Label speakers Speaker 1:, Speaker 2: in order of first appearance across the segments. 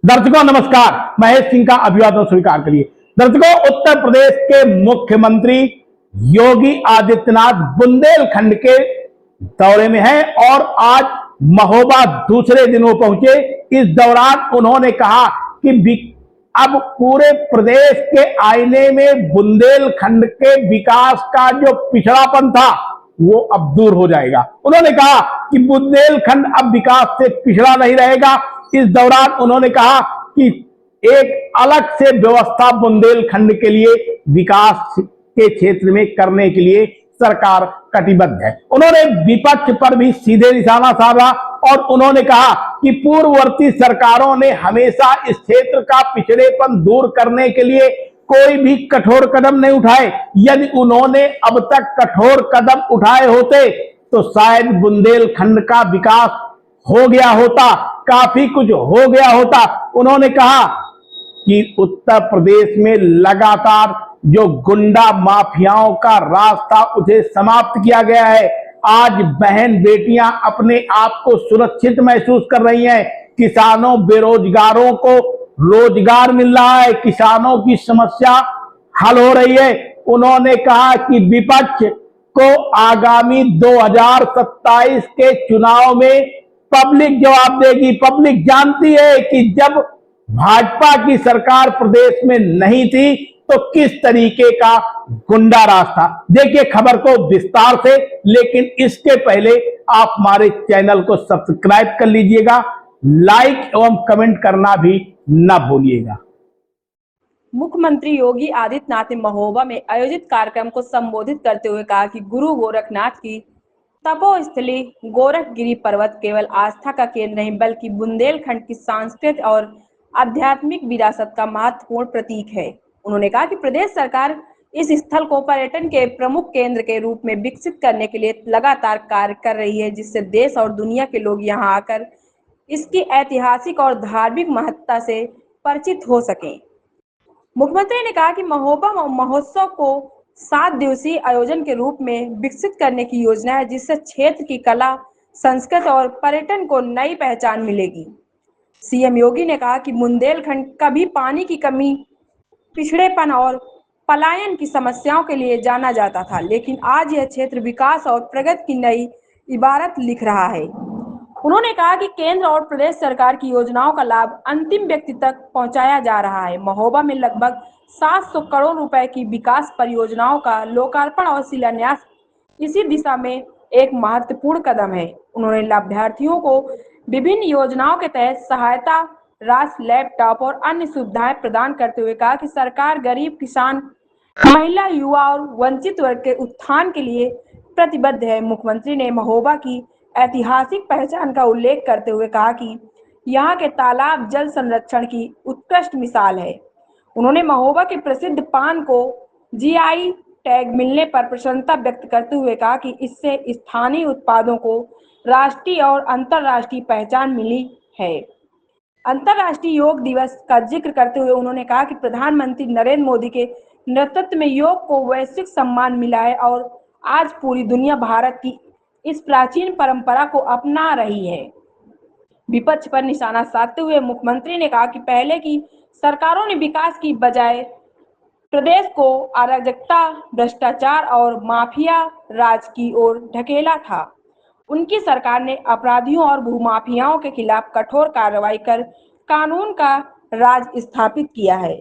Speaker 1: दर्शकों नमस्कार, महेश सिंह का अभिवादन स्वीकार करिए। दर्शकों, उत्तर प्रदेश के मुख्यमंत्री योगी आदित्यनाथ बुंदेलखंड के दौरे में हैं और आज महोबा दूसरे दिन वो पहुंचे। इस दौरान उन्होंने कहा कि अब पूरे प्रदेश के आईने में बुंदेलखंड के विकास का जो पिछड़ापन था वो अब दूर हो जाएगा। उन्होंने कहा कि बुंदेलखंड अब विकास से पिछड़ा नहीं रहेगा। इस दौरान उन्होंने कहा कि एक अलग से व्यवस्था बुंदेलखंड के लिए विकास के क्षेत्र में करने के लिए सरकार कटिबद्ध है। उन्होंने विपक्ष पर भी सीधे निशाना साधा और उन्होंने कहा कि पूर्ववर्ती सरकारों ने हमेशा इस क्षेत्र का पिछड़ेपन दूर करने के लिए कोई भी कठोर कदम नहीं उठाए। यदि उन्होंने अब तक कठोर कदम उठाए होते तो शायद बुंदेलखंड का विकास हो गया होता, काफी कुछ हो गया होता। उन्होंने कहा कि उत्तर प्रदेश में लगातार जो गुंडा माफियाओं का राज था उसे समाप्त किया गया है। आज बहन बेटियां अपने आप को सुरक्षित महसूस कर रही हैं। किसानों बेरोजगारों को रोजगार मिल रहा है, किसानों की समस्या हल हो रही है। उन्होंने कहा कि विपक्ष को आगामी 2027 के चुनाव में पब्लिक जवाब देगी। पब्लिक जानती है कि जब भाजपा की सरकार प्रदेश में नहीं थी तो किस तरीके का गुंडा राज था। देखिए खबर को विस्तार से, लेकिन इसके पहले आप हमारे चैनल को सब्सक्राइब कर लीजिएगा, लाइक एवं कमेंट करना भी ना भूलिएगा।
Speaker 2: मुख्यमंत्री योगी आदित्यनाथ ने महोबा में आयोजित कार्यक्रम को संबोधित करते हुए कहा कि गुरु गोरखनाथ की तपोस्थली गोरखगिरी पर्वत केवल आस्था का केंद्र नहीं बल्कि बुंदेलखंड की सांस्कृतिक और आध्यात्मिक विरासत का महत्वपूर्ण प्रतीक है। उन्होंने कहा कि प्रदेश सरकार इस स्थल को पर्यटन के प्रमुख केंद्र के रूप में विकसित करने के लिए लगातार कार्य कर रही है, जिससे देश और दुनिया के लोग यहां आकर इसकी ऐतिहासिक और धार्मिक महत्ता से परिचित हो सकें। मुख्यमंत्री ने कहा कि महोबा महोत्सव को 7 दिवसीय आयोजन के रूप में विकसित करने की योजना है, जिससे क्षेत्र की कला, संस्कृति और पर्यटन को नई पहचान मिलेगी। सीएम योगी ने कहा कि बुंदेलखंड कभी पानी की कमी, पिछड़ेपन और पलायन की समस्याओं के लिए जाना जाता था, लेकिन आज यह क्षेत्र विकास और प्रगति की नई इबारत लिख रहा है। उन्होंने कहा कि केंद्र और प्रदेश सरकार की योजनाओं का लाभ अंतिम व्यक्ति तक पहुंचाया जा रहा है। महोबा में लगभग 700 करोड़ रुपए की विकास परियोजनाओं का लोकार्पण और शिलान्यास इसी दिशा में एक महत्वपूर्ण कदम है। उन्होंने लाभार्थियों को विभिन्न योजनाओं के तहत सहायता राशि, लैपटॉप और अन्य सुविधाएं प्रदान करते हुए कहा कि सरकार गरीब, किसान, महिला, युवा और वंचित वर्ग के उत्थान के लिए प्रतिबद्ध है। मुख्यमंत्री ने महोबा की ऐतिहासिक पहचान का उल्लेख करते हुए कहा कि यहाँ के तालाब जल संरक्षण की उत्कृष्ट मिसाल है। उन्होंने महोबा के प्रसिद्ध पान को जीआई टैग मिलने पर प्रसन्नता व्यक्त करते हुए कहा कि इससे स्थानीय उत्पादों को राष्ट्रीय और अंतर्राष्ट्रीय पहचान मिली है। अंतर्राष्ट्रीय योग दिवस का जिक्र करते हुए उन्होंने कहा कि प्रधानमंत्री नरेंद्र मोदी के नेतृत्व में योग को वैश्विक सम्मान मिला है और आज पूरी दुनिया भारत की इस प्राचीन परंपरा को अपना रही है। विपक्ष पर निशाना साधते हुए मुख्यमंत्री ने कहा कि पहले की सरकारों ने विकास की बजाय प्रदेश को अराजकता, भ्रष्टाचार और माफिया राज की ओर ढकेला था। उनकी सरकार ने अपराधियों और भूमाफियाओं के खिलाफ कठोर कार्रवाई कर कानून का राज स्थापित किया है।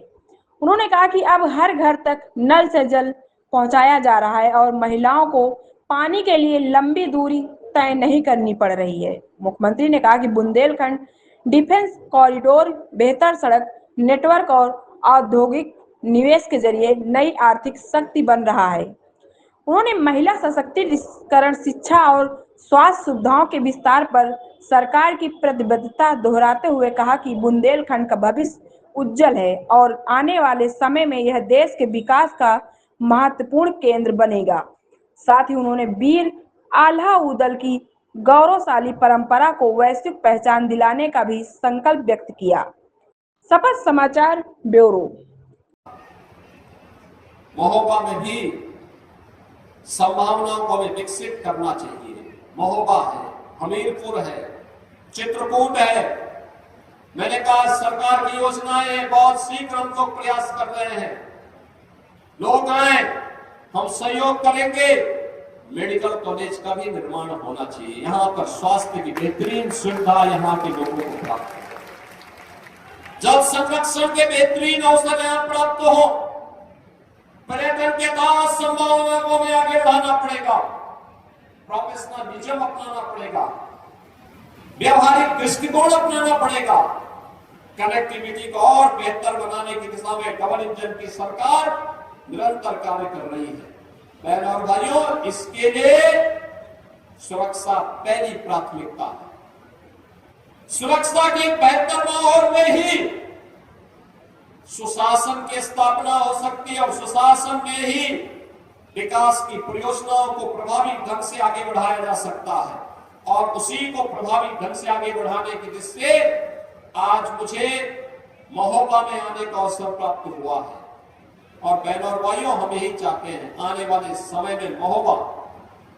Speaker 2: उन्होंने कहा कि अब हर घर तक नल से जल पहुंचाया जा रहा है और महिलाओं को पानी के लिए लंबी दूरी तय नहीं करनी पड़ रही है। मुख्यमंत्री ने कहा कि बुंदेलखंड डिफेंस कॉरिडोर, बेहतर सड़क नेटवर्क और औद्योगिक निवेश के जरिए नई आर्थिक शक्ति बन रहा है। उन्होंने महिला सशक्तिकरण, शिक्षा और स्वास्थ्य सुविधाओं के विस्तार पर सरकार की प्रतिबद्धता दोहराते हुए कहा कि बुंदेलखंड का भविष्य उज्जवल है और आने वाले समय में यह देश के विकास का महत्वपूर्ण केंद्र बनेगा। साथ ही उन्होंने वीर आल्हा उदल की गौरवशाली परंपरा को वैश्विक पहचान दिलाने का भी संकल्प व्यक्त किया। सपथ समाचार ब्यूरो।
Speaker 3: महोबा में भी संभावनाओं को हमें विकसित करना चाहिए। महोबा है, हमीरपुर है, चित्रकूट है, मैंने कहा सरकार की योजनाएं बहुत शीघ्र हम लोग प्रयास कर रहे हैं, लोग आए, हम सहयोग करेंगे। मेडिकल कॉलेज का भी निर्माण होना चाहिए, यहां पर स्वास्थ्य की बेहतरीन सुविधा यहां के लोगों को प्राप्त हो, जल संरक्षण के बेहतरीन अवसर यहां प्राप्त हो, पर्यटन के 10 संभावनाओं में आगे बढ़ाना पड़ेगा, प्रोफेशनलिज्म अपनाना पड़ेगा, व्यवहारिक दृष्टिकोण अपनाना पड़ेगा, कनेक्टिविटी को और बेहतर बनाने की दिशा में डबल इंजन की सरकार निरंतर कार्य कर रही है। बहनों और भाइयों, इसके लिए सुरक्षा पहली प्राथमिकता है। सुरक्षा के बेहतर माहौल में ही सुशासन की स्थापना हो सकती है और सुशासन में ही विकास की परियोजनाओं को प्रभावी ढंग से आगे बढ़ाया जा सकता है। और उसी को प्रभावी ढंग से आगे बढ़ाने की दृष्टि से आज मुझे महोबा में आने का अवसर प्राप्त हुआ है। और बहनों और भाइयों, हम यही चाहते हैं आने वाले समय में महोबा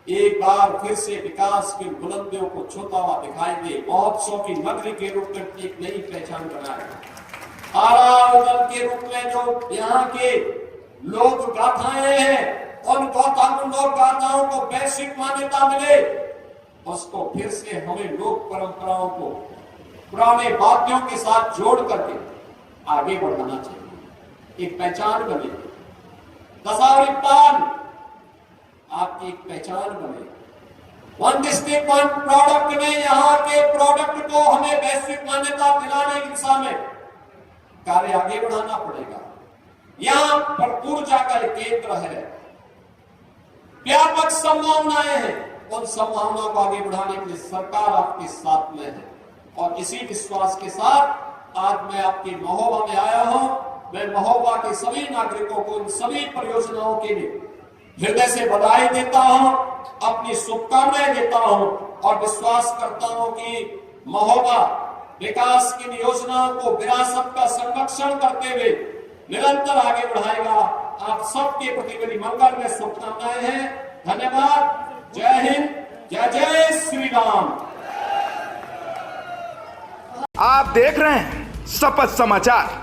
Speaker 3: एक बार फिर से विकास की बुलंदियों को छूता हुआ दिखाई दे, महोत्सव की नगरी के रूप में एक नई पहचान बनाए। आरावल के रूप में जो यहाँ के लोक गाथाएं हैं, उन लोक गाथाओं को वैश्विक मान्यता मिले, उसको फिर से हमें लोक परंपराओं को पुराने वाद्यों के साथ जोड़ करके आगे बढ़ाना चाहिए, एक पहचान बने। दशावरी पान आपकी एक पहचान बने। वन डिस्ट्रिक्ट वन प्रोडक्ट में यहाँ के प्रोडक्ट को हमें वैश्विक मान्यता दिलाने की दिशा में कार्य आगे बढ़ाना पड़ेगा। यहाँ पर ऊर्जा का एक केंद्र है, व्यापक संभावनाएं हैं, उन संभावनाओं को आगे बढ़ाने के लिए सरकार आपके साथ में है। और इसी विश्वास के साथ आज मैं आपके महोबा में आया हूं। मैं महोबा के सभी नागरिकों को इन सभी परियोजनाओं के लिए हृदय से बधाई देता हूं, अपनी शुभकामनाएं देता हूं और विश्वास करता हूं कि महोबा विकास की योजनाओं को विरासत का संरक्षण करते हुए निरंतर आगे बढ़ाएगा। आप सबके प्रति मेरी मंगल में शुभकामनाएं हैं। धन्यवाद। जय हिंद, जय जय श्री राम।
Speaker 4: आप देख रहे हैं शपथ समाचार।